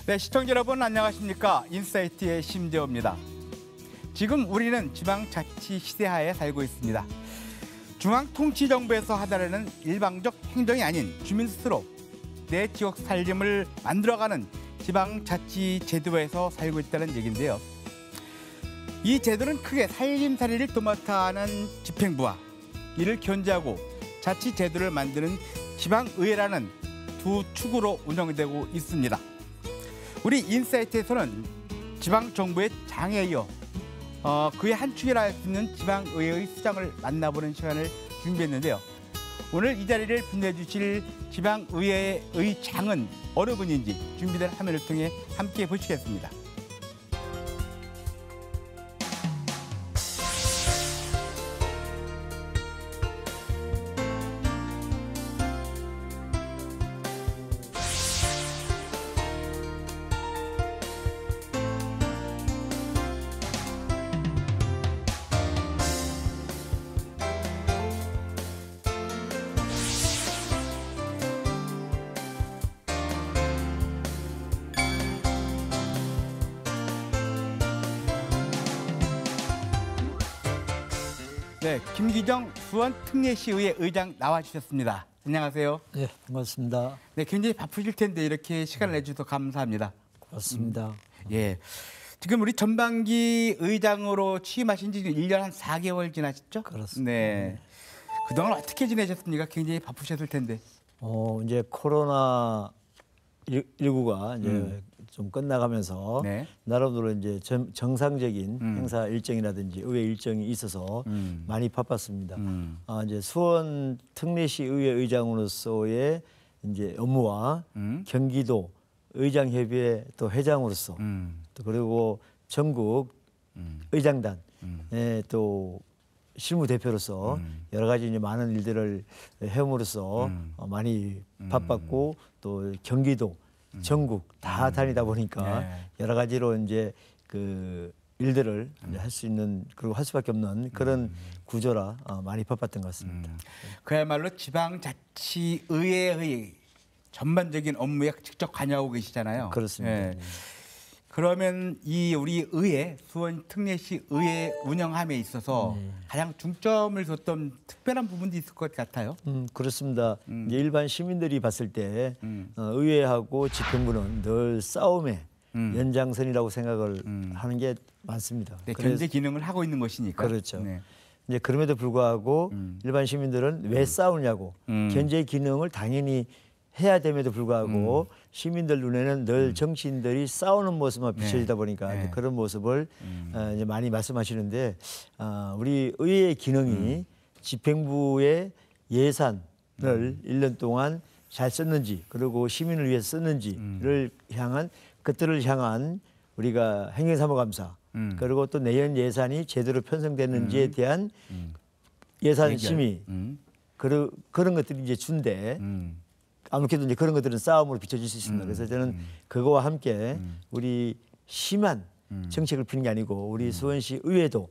네, 시청자 여러분 안녕하십니까? 인사이트의 심재호입니다. 지금 우리는 지방자치 시대하에 살고 있습니다. 중앙통치정부에서 하달하는 일방적 행정이 아닌 주민 스스로 내 지역 살림을 만들어가는 지방자치 제도에서 살고 있다는 얘기인데요. 이 제도는 크게 살림살이를 도맡아 하는 집행부와 이를 견제하고 자치 제도를 만드는 지방의회라는 두 축으로 운영되고 있습니다. 우리 인사이트에서는 지방정부의 장에 이어 그의 한 축이라 할 수 있는 지방의회의 수장을 만나보는 시간을 준비했는데요. 오늘 이 자리를 빛내주실 지방의회의 장은 어느 분인지 준비된 화면을 통해 함께 보시겠습니다. 네, 김기정 수원특례시의회 의장 나와주셨습니다. 안녕하세요. 네, 반갑습니다. 네, 굉장히 바쁘실 텐데 이렇게 시간을 내주셔서 감사합니다. 고맙습니다. 예, 지금 우리 전반기 의장으로 취임하신 지 1년 한 4개월 지나셨죠? 그렇습니다. 네. 그동안 어떻게 지내셨습니까? 굉장히 바쁘셨을 텐데. 이제 코로나 19가 이제 좀 끝나가면서 네. 나름대로 이제 정상적인 행사 일정이라든지 의회 일정이 있어서 많이 바빴습니다. 이제 수원 특례시 의회 의장으로서의 이제 업무와 경기도 의장협의회 또 회장으로서 또 그리고 전국 의장단 또 실무 대표로서 여러 가지 이제 많은 일들을 해옴으로써 많이 바빴고 또 경기도 전국 다 다니다 보니까 여러 가지로 이제 그 일들을 할 수 있는 그리고 할 수밖에 없는 그런 구조라 많이 바빴던 것 같습니다. 그야말로 지방자치의회의 전반적인 업무에 직접 관여하고 계시잖아요. 그렇습니다. 예. 그러면 이 우리 의회 수원 특례시 의회 운영함에 있어서 가장 중점을 뒀던 특별한 부분도 있을 것 같아요. 그렇습니다. 이제 일반 시민들이 봤을 때 의회하고 집행부는 늘 싸움의 연장선이라고 생각을 하는 게 많습니다. 네, 견제 기능을 하고 있는 것이니까. 그렇죠. 네. 이제 그럼에도 불구하고 일반 시민들은 왜 싸우냐고 견제 기능을 당연히 해야 됨에도 불구하고 시민들 눈에는 늘 정치인들이 싸우는 모습만 비춰지다 보니까 이제 그런 모습을 이제 많이 말씀하시는데 우리 의회의 기능이 집행부의 예산을 1년 동안 잘 썼는지 그리고 시민을 위해서 썼는지를 향한 그들을 향한 우리가 행정사무감사 그리고 또 내년 예산이 제대로 편성됐는지에 대한 예산 심의 그런 것들이 이제 준대. 아무래도 이제 그런 것들은 싸움으로 비춰질 수 있습니다. 그래서 저는 그거와 함께 우리 시만 정책을 피는 게 아니고 우리 수원시 의회도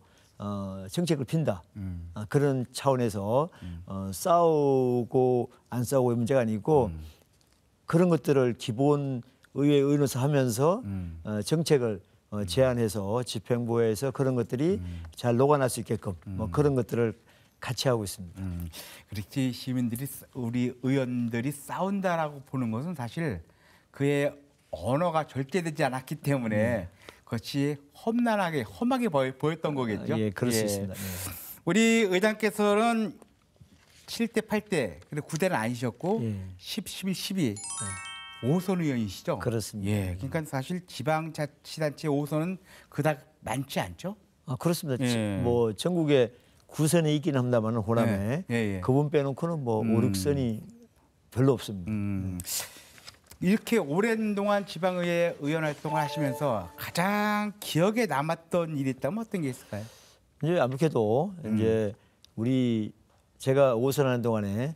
정책을 핀다. 그런 차원에서 싸우고 안 싸우고의 문제가 아니고 그런 것들을 기본 의회 의원으로서 하면서 정책을 제안해서 집행부에서 그런 것들이 잘 녹아날 수 있게끔 뭐 그런 것들을 같이 하고 있습니다. 그렇게 시민들이 우리 의원들이 싸운다라고 보는 것은 사실 그의 언어가 절제되지 않았기 때문에 그것이 험하게 보였던 거겠죠. 예, 그럴 수 있습니다. 네. 우리 의장께서는 7대, 8대, 그리고 9대는 아니셨고 10, 11, 12 5선 의원이시죠? 그렇습니다. 예, 그러니까 사실 지방자치단체 5선은 그닥 많지 않죠? 그렇습니다. 예. 뭐 전국에 9선이 있긴 합니다만 호남에 그분 빼놓고는 뭐 5, 6선이 별로 없습니다. 이렇게 오랜 동안 지방의회 의원 활동을 하시면서 가장 기억에 남았던 일이 있다면 어떤 게 있을까요? 이제 아무래도 이제 제가 5선 하는 동안에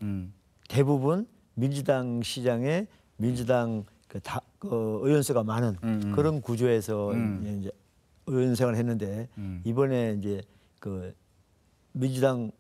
대부분 민주당 시장에 민주당 의원수가 많은 그런 구조에서 이제 의원 생활을 했는데 이번에 이제 민주당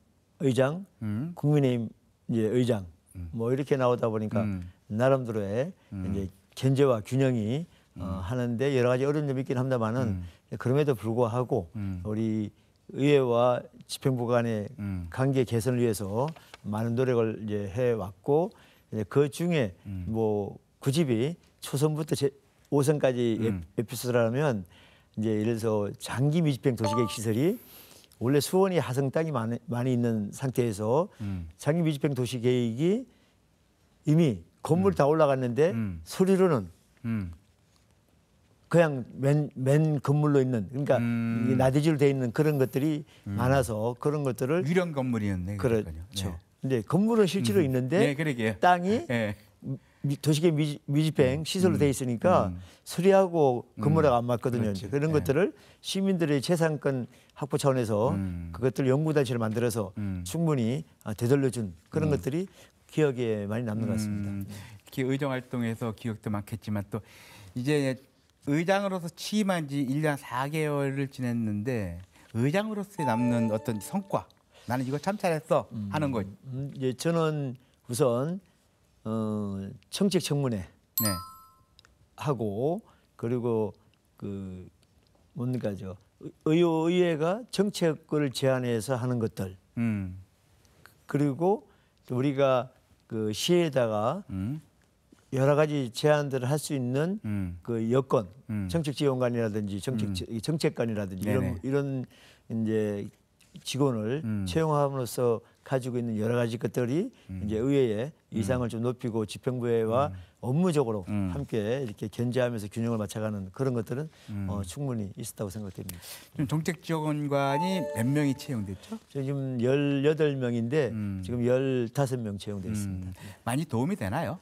의장, 국민의힘 이제 의장 뭐 이렇게 나오다 보니까 나름대로의 이제 견제와 균형이 하는데 여러 가지 어려운 점이 있긴 합니다만은 그럼에도 불구하고 우리 의회와 집행부 간의 관계 개선을 위해서 많은 노력을 이제 해왔고 그 중에 뭐 구집이 초선부터 5선까지 에피소드라면 이제 예를 들어서 장기 미집행 도시계획 시설이 원래 수원이 하성 땅이 많이 있는 상태에서 장기 미집행 도시계획이 이미 건물이 다 올라갔는데 서류로는 그냥 맨 건물로 있는 그러니까 이게 나대지로 돼 있는 그런 것들이 많아서 그런 것들을 유령 건물이었네. 그렇죠. 네. 근데 건물은 실제로 있는데 그러게요. 땅이 네. 도시계획 미집행 시설로 돼 있으니까 수리하고 건물하고 안 맞거든요. 그렇지. 그런 것들을 시민들의 재산권 확보 차원에서 그것들 연구단체를 만들어서 충분히 되돌려준 그런 것들이 기억에 많이 남는 것 같습니다. 특히 의정 활동에서 기억도 많겠지만 또 이제 의장으로서 취임한 지 1년 4개월을 지냈는데 의장으로서 남는 어떤 성과 나는 이거 참 잘했어 하는 거. 예, 저는 우선 청책청문회 네. 하고 그리고 그 뭔가죠 의회가 정책을 제안해서 하는 것들 그리고 우리가 그 시에다가 여러 가지 제안들을 할 수 있는 그 여건 정책지원관이라든지 정책관이라든지 이런 이제 직원을 채용함으로써 가지고 있는 여러 가지 것들이 이제 의회의 이상을 좀 높이고 집행부와 업무적으로 함께 이렇게 견제하면서 균형을 맞춰가는 그런 것들은 충분히 있었다고 생각됩니다. 지금 정책지원관이 몇 명이 채용됐죠? 지금 18명인데 지금 15명 채용되어 있습니다. 많이 도움이 되나요?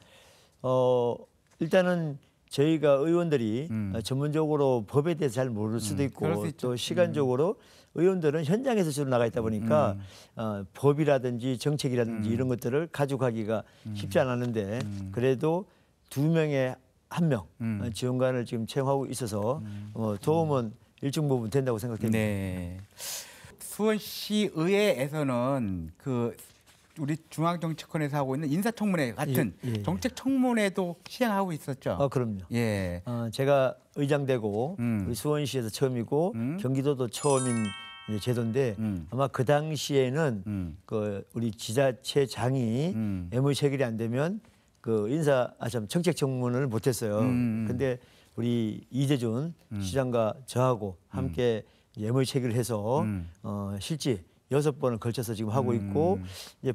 일단은 저희가 의원들이 전문적으로 법에 대해서 잘 모를 수도 있고 또 시간적으로 의원들은 현장에서 주로 나가 있다 보니까 법이라든지 정책이라든지 이런 것들을 가져가기가 쉽지 않았는데 그래도 2명에 1명 지원관을 지금 채용하고 있어서 도움은 일정 부분 된다고 생각됩니다. 네. 수원시 의회에서는 그 우리 중앙정치권에서 하고 있는 인사청문회 같은 정책청문회도 시행하고 있었죠. 그럼요. 예. 제가 의장되고 우리 수원시에서 처음이고 경기도도 처음인 제도인데 아마 그 당시에는 그 우리 지자체 장이 애무 체결이 안 되면 그 정책청문을 못했어요. 근데 우리 이재준 시장과 저하고 함께 애무 체결을 해서 실제 6번을 걸쳐서 지금 하고 있고 이제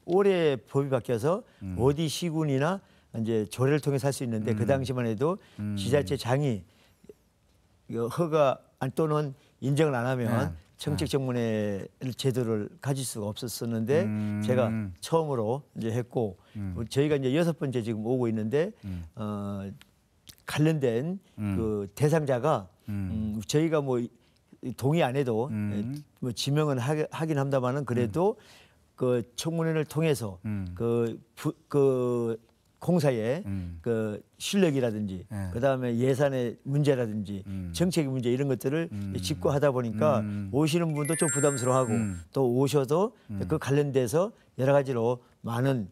올해 법이 바뀌어서 어디 시군이나 이제 조례를 통해서 할 수 있는데 그 당시만 해도 지자체 장이 허가 또는 인정을 안 하면 정책청문회 제도를 가질 수가 없었었는데 제가 처음으로 이제 했고 저희가 이제 6번째 지금 오고 있는데 관련된 그 대상자가 저희가 뭐 동의 안 해도 뭐 지명은 하긴 합니다만은 그래도 그 청문회를 통해서 그 공사의 그 실력이라든지 그다음에 예산의 문제라든지 정책의 문제 이런 것들을 짚고 하다 보니까 오시는 분도 좀 부담스러워하고 또 오셔도 그 관련돼서 여러 가지로 많은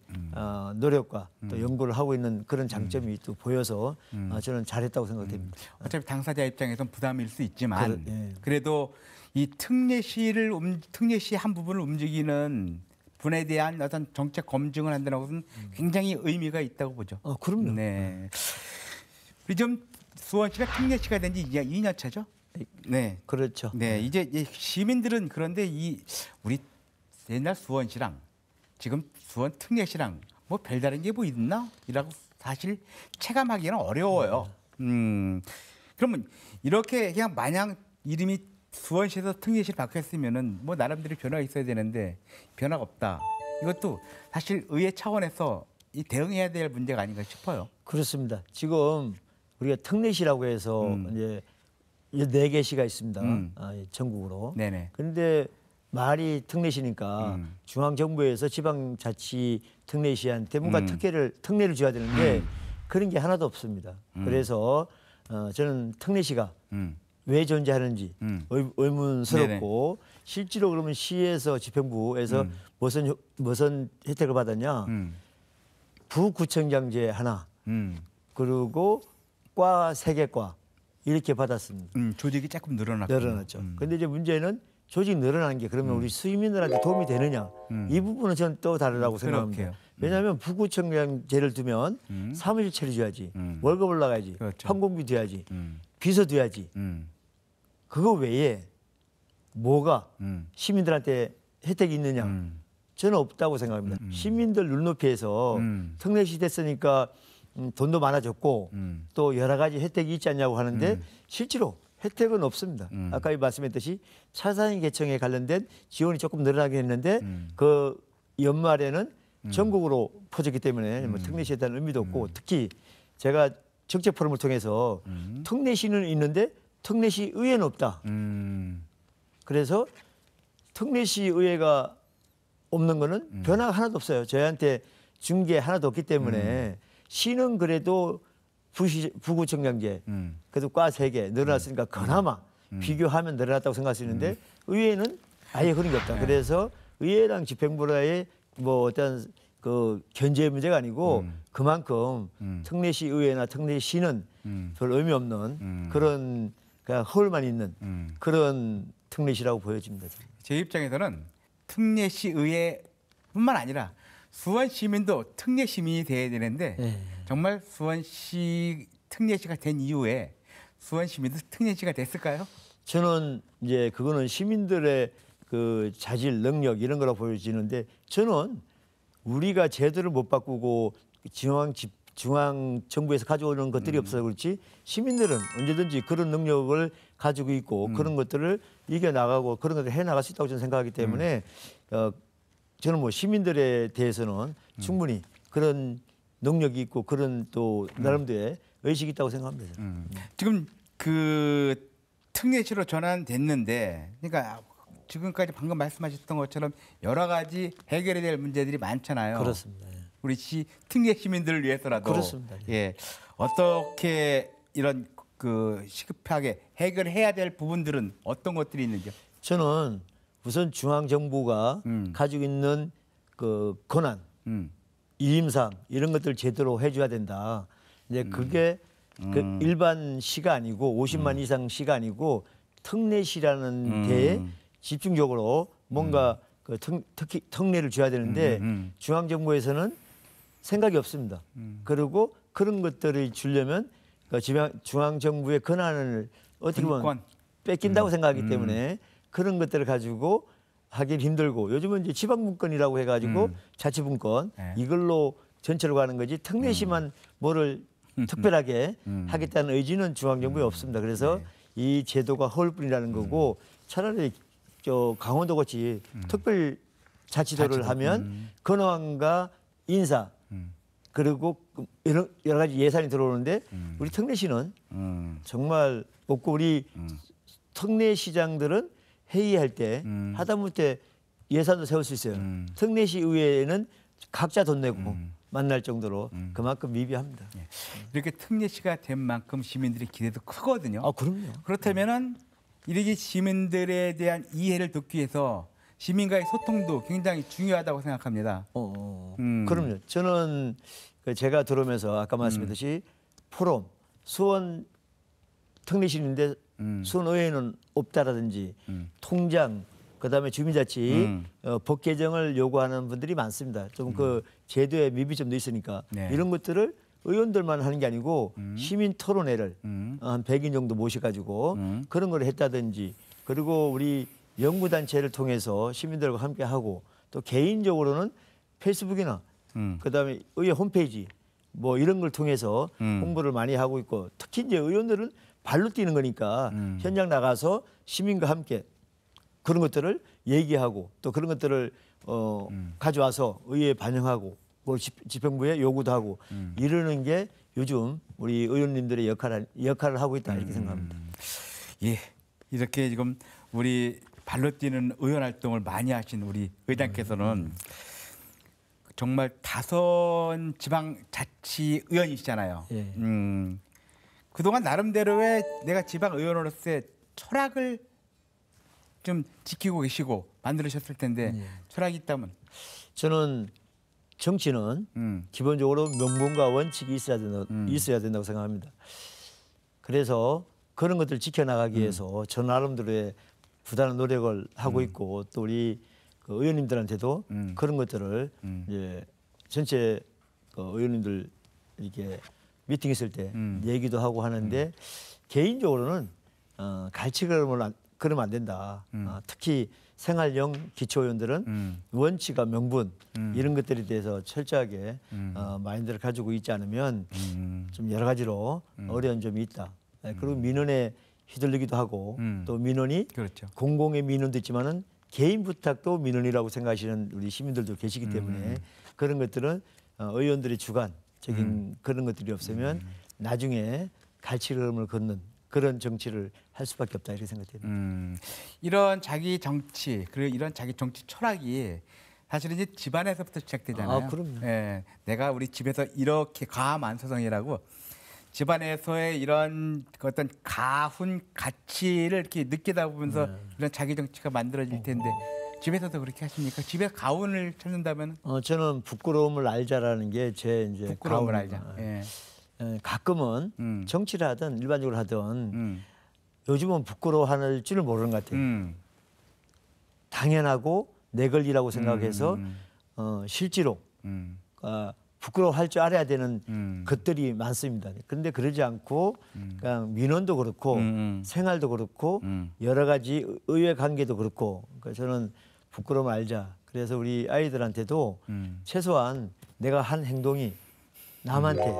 노력과 또 연구를 하고 있는 그런 장점이 또 보여서 저는 잘했다고 생각됩니다. 어차피 당사자 입장에선 부담일 수 있지만 그래도 이 특례시 한 부분을 움직이는 분에 대한 어떤 정책 검증을 한다는 것은 굉장히 의미가 있다고 보죠. 그럼요. 네. 우리 좀 수원시가 특례시가 된 지 이제 2년 차죠? 네. 그렇죠. 네. 이제 시민들은 그런데 우리 옛날 수원시랑 지금 수원 특례시랑 뭐 별다른 게 뭐 있나? 이라고 사실 체감하기는 어려워요. 그러면 이렇게 그냥 마냥 이름이 수원시에서 특례시로 바뀌었으면은 뭐 나름대로 변화가 있어야 되는데 변화가 없다. 이것도 사실 의회 차원에서 이 대응해야 될 문제가 아닌가 싶어요. 그렇습니다. 지금 우리가 특례시라고 해서 이제 4개 시가 있습니다. 전국으로. 네네. 그런데 말이 특례시니까 중앙정부에서 지방자치 특례시한테 뭔가 특례를 줘야 되는데 그런 게 하나도 없습니다. 그래서 저는 특례시가 왜 존재하는지 의문스럽고 실제로 그러면 시에서 집행부에서 무슨 혜택을 받았냐? 부구청장제 하나, 그리고 과 3개 과 이렇게 받았습니다. 조직이 조금 늘어났죠. 근데 이제 문제는 조직 늘어난 게 그러면 우리 시민들한테 도움이 되느냐? 이 부분은 저는 또 다르다고 생각합니다. 왜냐하면 부구청장제를 두면 사무실 차려줘야지, 월급 올라가야지, 그렇죠. 항공비 돼야지, 비서 돼야지. 그거 외에 뭐가 시민들한테 혜택이 있느냐? 저는 없다고 생각합니다. 시민들 눈높이에서 특례시 됐으니까 돈도 많아졌고 또 여러 가지 혜택이 있지 않냐고 하는데 실제로 혜택은 없습니다. 아까 말씀했듯이 차상위 계층에 관련된 지원이 조금 늘어나긴 했는데 그 연말에는 전국으로 퍼졌기 때문에 뭐 특례시에 대한 의미도 없고 특히 제가 정책 포럼을 통해서 특례시는 있는데 특례시 의회는 없다. 그래서 특례시 의회가 없는 거는 변화가 하나도 없어요. 저희한테 준 게 하나도 없기 때문에 시는 그래도 부구청장제 그래도 과 3개 늘어났으니까 그나마 비교하면 늘어났다고 생각할 수 있는데 의회는 아예 그런 게 없다. 그래서 의회랑 집행부라의 뭐 어떤 그 견제 문제가 아니고 그만큼 특례시 의회나 특례시는 별 의미 없는 그런 그냥 허울만 있는 그런 특례시라고 보여집니다. 제 입장에서는 특례시 의회뿐만 아니라 수원 시민도 특례 시민이 돼야 되는데 정말 수원시 특례시가 된 이후에 수원 시민도 특례시가 됐을까요? 저는 이제 그거는 시민들의 그 자질, 능력 이런 거라고 보여지는데 저는 우리가 제도를 못 바꾸고 중앙 정부에서 가져오는 것들이 없어서 그렇지 시민들은 언제든지 그런 능력을 가지고 있고 그런 것들을 이겨 나가고 그런 것들을 해 나갈 수 있다고 저는 생각하기 때문에 저는 뭐 시민들에 대해서는 충분히 그런 능력이 있고 그런 또 나름대로의 의식이 있다고 생각합니다. 지금 그 특례시로 전환됐는데 그러니까 지금까지 방금 말씀하셨던 것처럼 여러 가지 해결해야 될 문제들이 많잖아요. 그렇습니다. 우리 특례 시민들을 위해서라도 그렇습니다. 예. 어떻게 이런 그 시급하게 해결해야 될 부분들은 어떤 것들이 있는지요? 저는 우선 중앙 정부가 가지고 있는 그 권한, 일임상 이런 것들 제대로 해줘야 된다. 이제 그게 그 일반 시가 아니고 50만 이상 시가 아니고 특례시라는 데에 집중적으로 뭔가 그 특히 특례를 줘야 되는데 중앙 정부에서는 생각이 없습니다. 그리고 그런 것들을 주려면 그 중앙 정부의 권한을 어떻게 보면 뺏긴다고 생각하기 때문에 그런 것들을 가지고 하긴 힘들고 요즘은 이제 지방분권이라고 해가지고 자치분권 이걸로 전체로 가는 거지 특례시만 뭐를 특별하게 하겠다는 의지는 중앙정부에 없습니다. 그래서 이 제도가 허울뿐이라는 거고 차라리 저 강원도같이 특별자치도를 하면 권한과 인사 그리고 여러 가지 예산이 들어오는데 우리 특례시는 정말 없고 우리 특례시장들은 회의할 때 하다못해 예산도 세울 수 있어요. 특례시 의회에는 각자 돈 내고 만날 정도로 그만큼 미비합니다. 예. 이렇게 특례시가 된 만큼 시민들의 기대도 크거든요. 아, 그럼요. 그렇다면은 이렇게 시민들에 대한 이해를 돕기 위해서 시민과의 소통도 굉장히 중요하다고 생각합니다. 그럼요. 저는 제가 들어오면서 아까 말씀했듯이 포럼, 수원 특례시인데 수원 의회는 없다라든지 통장, 그다음에 주민자치 법 개정을 요구하는 분들이 많습니다. 좀 그 제도에 미비점도 있으니까 이런 것들을 의원들만 하는 게 아니고 시민 토론회를 한 100인 정도 모셔가지고 그런 걸 했다든지 그리고 우리 연구단체를 통해서 시민들과 함께 하고 또 개인적으로는 페이스북이나 그다음에 의회 홈페이지 뭐 이런 걸 통해서 홍보를 많이 하고 있고 특히 이제 의원들은 발로 뛰는 거니까 현장 나가서 시민과 함께 그런 것들을 얘기하고 또 그런 것들을 가져와서 의회에 반영하고 뭐 집행부에 요구도 하고 이러는 게 요즘 우리 의원님들의 역할을 하고 있다 이렇게 생각합니다. 예, 이렇게 지금 우리 발로 뛰는 의원 활동을 많이 하신 우리 의장께서는 정말 다선 지방자치 의원이시잖아요. 예. 그동안 나름대로의 내가 지방 의원으로서의 철학을 좀 지키고 계시고 만들으셨을 텐데 철학이 있다면 저는 정치는 기본적으로 명분과 원칙이 있어야 된다고 생각합니다. 그래서 그런 것들을 지켜나가기 위해서 저 나름대로의 부단한 노력을 하고 있고 또 우리 그 의원님들한테도 그런 것들을 이제 전체 의원님들 이렇게 미팅 있을 때 얘기도 하고 하는데 개인적으로는 갈치걸음을 그러면 안 된다. 특히 생활형 기초의원들은 원칙과 명분 이런 것들에 대해서 철저하게 마인드를 가지고 있지 않으면 좀 여러 가지로 어려운 점이 있다. 그리고 민원에 휘둘리기도 하고 또 민원이 그렇죠. 공공의 민원도 있지만은 개인 부탁도 민원이라고 생각하시는 우리 시민들도 계시기 때문에 그런 것들은 의원들의 주관적인 그런 것들이 없으면 나중에 갈치걸음을 걷는 그런 정치를 할 수밖에 없다 이렇게 생각됩니다. 이런 자기 정치 그리고 이런 자기 정치 철학이 사실은 이제 집안에서부터 시작되잖아요. 아, 그럼요. 예, 내가 우리 집에서 이렇게 가만서성이라고 집안에서의 이런 그 어떤 가훈 가치를 이렇게 느끼다 보면서 이런 자기 정치가 만들어질 텐데 집에서도 그렇게 하십니까? 집에 가훈을 찾는다면? 저는 부끄러움을 알자라는 게 제 이제 부끄러움을 가훈. 알자. 예. 가끔은 정치를 하든 일반적으로 하든 요즘은 부끄러워할 줄을 모르는 것 같아요. 당연하고 내 권리라고 생각해서 실제로 부끄러워할 줄 알아야 되는 것들이 많습니다. 그런데 그러지 않고 그냥 민원도 그렇고 생활도 그렇고 여러 가지 의회 관계도 그렇고 그러니까 저는 부끄러움을 알자. 그래서 우리 아이들한테도 최소한 내가 한 행동이 남한테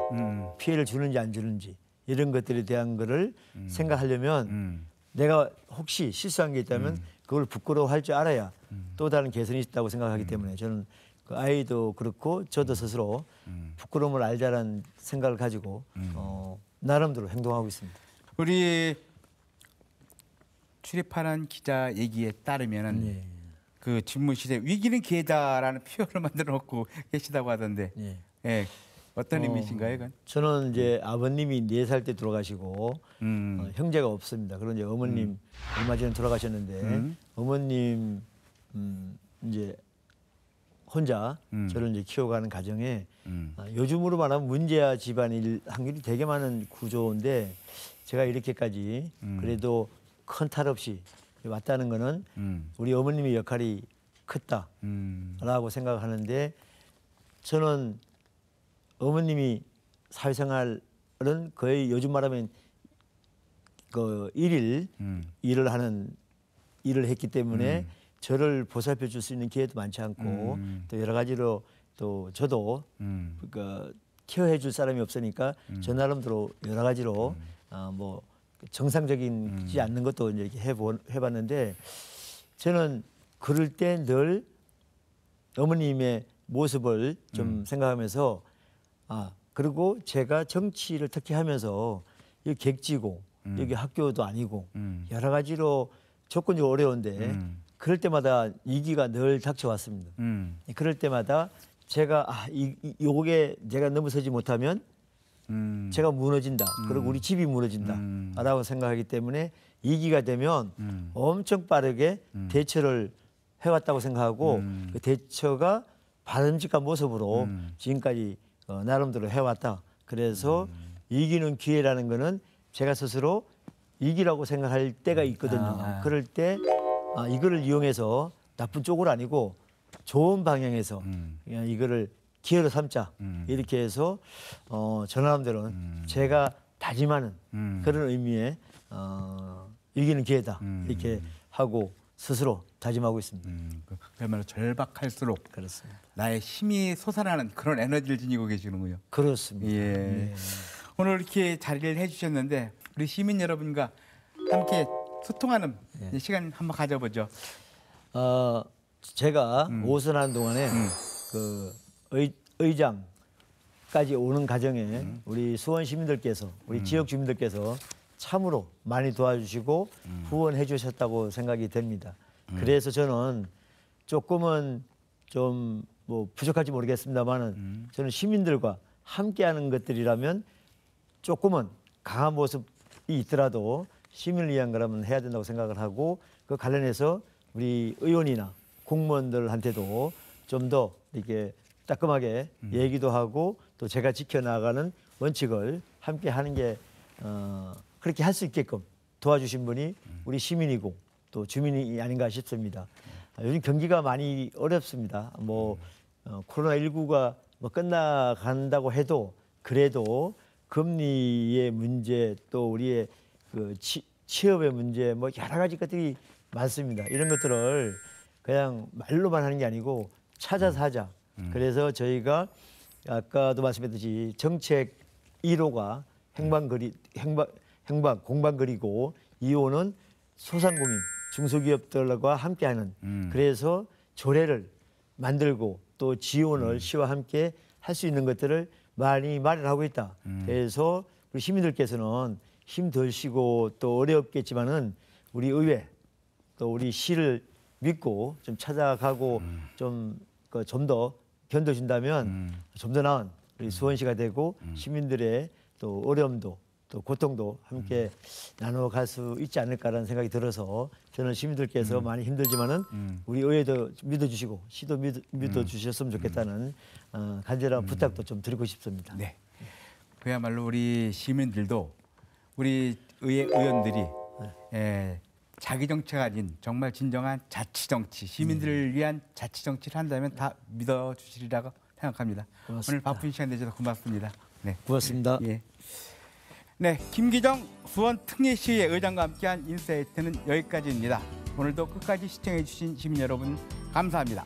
피해를 주는지 안 주는지 이런 것들에 대한 거를 생각하려면 내가 혹시 실수한 게 있다면 그걸 부끄러워할 줄 알아야 또 다른 개선이 있다고 생각하기 때문에 저는 그 아이도 그렇고 저도 스스로 부끄러움을 알자라는 생각을 가지고 나름대로 행동하고 있습니다. 우리 출입하는 기자 얘기에 따르면은 그 집무실에 위기는 기회다라는 표현을 만들어 놓고 계시다고 하던데 예. 어떤 의미신가요, 이건? 저는 이제 아버님이 4살 때 돌아가시고 형제가 없습니다. 그런 이제 어머님 얼마 전에 돌아가셨는데 어머님 이제 혼자 저를 이제 키워가는 가정에 요즘으로 말하면 문제아 집안일 확률이 되게 많은 구조인데 제가 이렇게까지 그래도 큰 탈 없이 왔다는 거는 우리 어머님의 역할이 컸다라고 생각하는데 저는 어머님이 사회생활은 거의 요즘 말하면 그 일을 했기 때문에 저를 보살펴 줄 수 있는 기회도 많지 않고 또 여러 가지로 또 저도 그 케어해 줄 사람이 없으니까 저 나름대로 여러 가지로 뭐 정상적이지 않는 것도 이렇게 해봤는데 저는 그럴 때 늘 어머님의 모습을 좀 생각하면서 그리고 제가 정치를 특히 하면서 여기 객지고 여기 학교도 아니고 여러 가지로 조건이 어려운데 그럴 때마다 위기가 늘 닥쳐왔습니다. 그럴 때마다 제가 요게 제가 넘어서지 못하면 제가 무너진다. 그리고 우리 집이 무너진다. 라고 생각하기 때문에 위기가 되면 엄청 빠르게 대처를 해왔다고 생각하고 그 대처가 바람직한 모습으로 지금까지 나름대로 해왔다. 그래서 이기는 기회라는 거는 제가 스스로 이기라고 생각할 때가 있거든요. 그럴 때 이거를 이용해서 나쁜 쪽으로 아니고 좋은 방향에서 그냥 이거를 기회로 삼자. 이렇게 해서 저 나름대로는 제가 다짐하는 그런 의미의 이기는 기회다. 이렇게 하고 스스로 다짐하고 있습니다. 그야말로 절박할수록 그렇습니다. 나의 힘이 솟아나는 그런 에너지를 지니고 계시는군요. 그렇습니다. 예. 네. 오늘 이렇게 자리를 해주셨는데 우리 시민 여러분과 함께 소통하는 시간 한번 가져보죠. 제가 오선하는 동안에 그 의장까지 오는 과정에 우리 수원 시민들께서 우리 지역 주민들께서 참으로 많이 도와주시고 후원해 주셨다고 생각이 됩니다. 그래서 저는 조금은 좀 뭐 부족할지 모르겠습니다만은 저는 시민들과 함께하는 것들이라면 조금은 강한 모습이 있더라도 시민을 위한 거라면 해야 된다고 생각을 하고 그 그 관련해서 우리 의원이나 공무원들한테도 좀 더 이렇게 따끔하게 얘기도 하고 또 제가 지켜나가는 원칙을 함께 하는 게 그렇게 할 수 있게끔 도와주신 분이 우리 시민이고 또 주민이 아닌가 싶습니다. 요즘 경기가 많이 어렵습니다. 뭐 코로나19가 뭐 끝나간다고 해도 그래도 금리의 문제 또 우리의 그 취업의 문제 뭐 여러 가지 것들이 많습니다. 이런 것들을 그냥 말로만 하는 게 아니고 찾아서 하자. 그래서 저희가 아까도 말씀했듯이 정책 1호가 공방 그리고 2호는 소상공인 중소기업들과 함께하는 그래서 조례를 만들고 또 지원을 시와 함께 할 수 있는 것들을 많이 마련하고 있다. 그래서 우리 시민들께서는 힘드시고 또 어렵겠지만은 우리 의회 또 우리 시를 믿고 좀 찾아가고 좀 더 견뎌준다면 좀 더 나은 우리 수원시가 되고 시민들의 또 어려움도 또 고통도 함께 나눠갈 수 있지 않을까라는 생각이 들어서 저는 시민들께서 많이 힘들지만은 우리 의회도 믿어주시고 시도 믿어주셨으면 좋겠다는 간절한 부탁도 좀 드리고 싶습니다. 네. 그야말로 우리 시민들도 우리 의원들이 자기 정치가 아닌 정말 진정한 자치 정치, 시민들을 위한 자치 정치를 한다면 다 믿어주시리라고 생각합니다. 고맙습니다. 오늘 바쁜 시간 내주셔서 고맙습니다. 네. 고맙습니다. 예. 네, 김기정 수원 특례시의 의장과 함께한 인사이트는 여기까지입니다. 오늘도 끝까지 시청해 주신 시민 여러분 감사합니다.